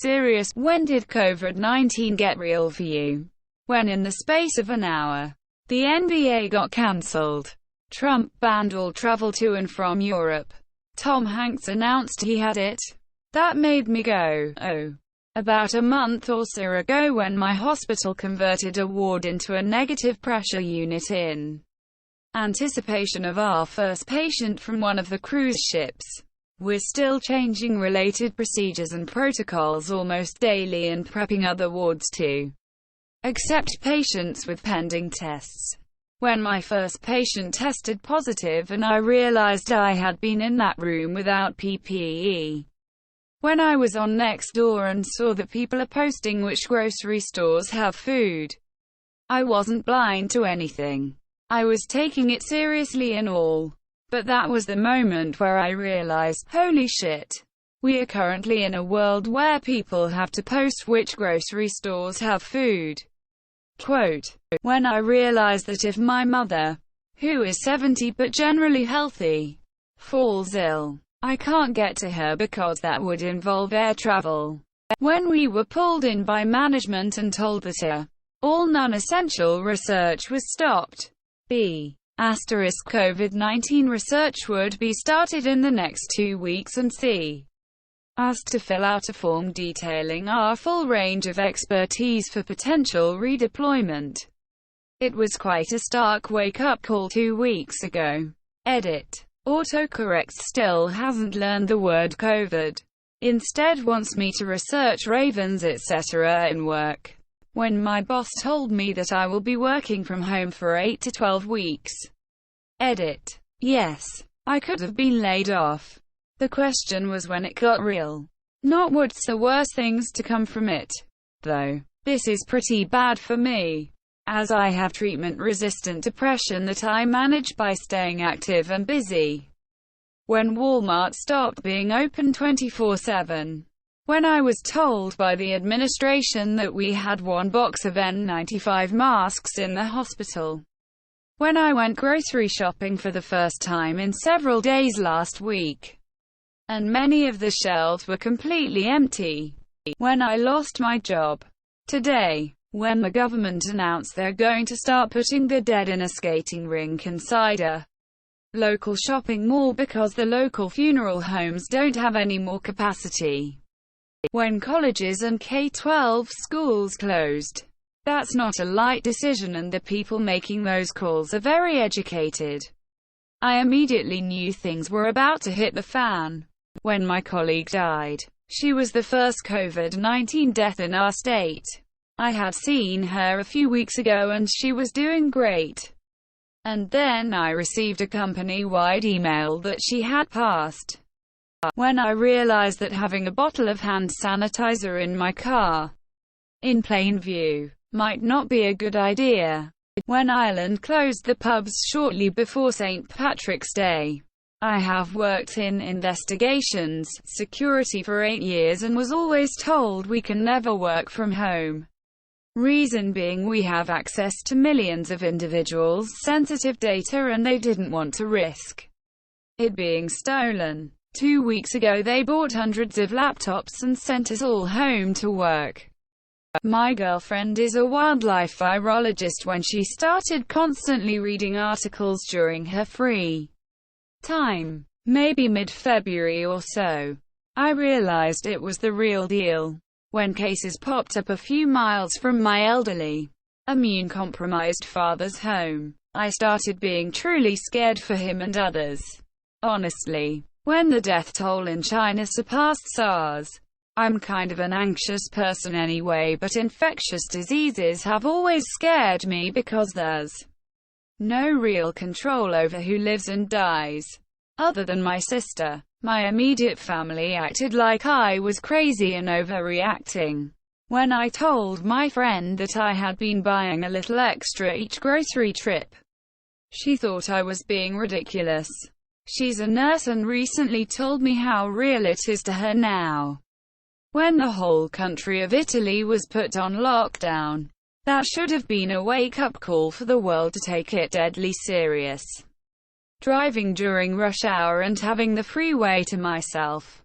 serious. When did COVID-19 get real for you? When in the space of an hour, the NBA got cancelled. Trump banned all travel to and from Europe. Tom Hanks announced he had it. That made me go, oh. About a month or so ago, when my hospital converted a ward into a negative pressure unit in anticipation of our first patient from one of the cruise ships. We're still changing related procedures and protocols almost daily and prepping other wards to accept patients with pending tests. When my first patient tested positive and I realized I had been in that room without PPE. When I was on Nextdoor and saw that people are posting which grocery stores have food. I wasn't blind to anything. I was taking it seriously and all. But that was the moment where I realized, holy shit. We are currently in a world where people have to post which grocery stores have food. Quote, when I realized that if my mother, who is 70 but generally healthy, falls ill, I can't get to her because that would involve air travel. When we were pulled in by management and told that all non-essential research was stopped. COVID-19 research would be started in the next 2 weeks and asked to fill out a form detailing our full range of expertise for potential redeployment. It was quite a stark wake-up call 2 weeks ago. Edit. Autocorrect still hasn't learned the word COVID. Instead wants me to research ravens etc. in work. When my boss told me that I will be working from home for 8 to 12 weeks. Edit. Yes. I could have been laid off. The question was when it got real. Not what's the worst things to come from it. Though. This is pretty bad for me, as I have treatment-resistant depression that I manage by staying active and busy. When Walmart stopped being open 24/7. When I was told by the administration that we had 1 box of N95 masks in the hospital. When I went grocery shopping for the first time in several days last week. And many of the shelves were completely empty. When I lost my job. Today. When the government announced they're going to start putting the dead in a skating rink inside a local shopping mall because the local funeral homes don't have any more capacity. When colleges and K-12 schools closed. That's not a light decision, and the people making those calls are very educated. I immediately knew things were about to hit the fan. When my colleague died. She was the first COVID-19 death in our state. I had seen her a few weeks ago and she was doing great. And then I received a company-wide email that she had passed. When I realized that having a bottle of hand sanitizer in my car, in plain view, might not be a good idea. When Ireland closed the pubs shortly before St. Patrick's Day. I have worked in investigations, security for 8 years and was always told we can never work from home. Reason being we have access to millions of individuals' sensitive data and they didn't want to risk it being stolen. 2 weeks ago they bought hundreds of laptops and sent us all home to work. My girlfriend is a wildlife virologist. When she started constantly reading articles during her free time, maybe mid-February or so, I realized it was the real deal. When cases popped up a few miles from my elderly, immune-compromised father's home, I started being truly scared for him and others. Honestly, when the death toll in China surpassed SARS, I'm kind of an anxious person anyway, but infectious diseases have always scared me because there's no real control over who lives and dies. Other than my sister, my immediate family acted like I was crazy and overreacting. When I told my friend that I had been buying a little extra each grocery trip, she thought I was being ridiculous. She's a nurse and recently told me how real it is to her now. When the whole country of Italy was put on lockdown, that should have been a wake-up call for the world to take it deadly serious. Driving during rush hour and having the freeway to myself.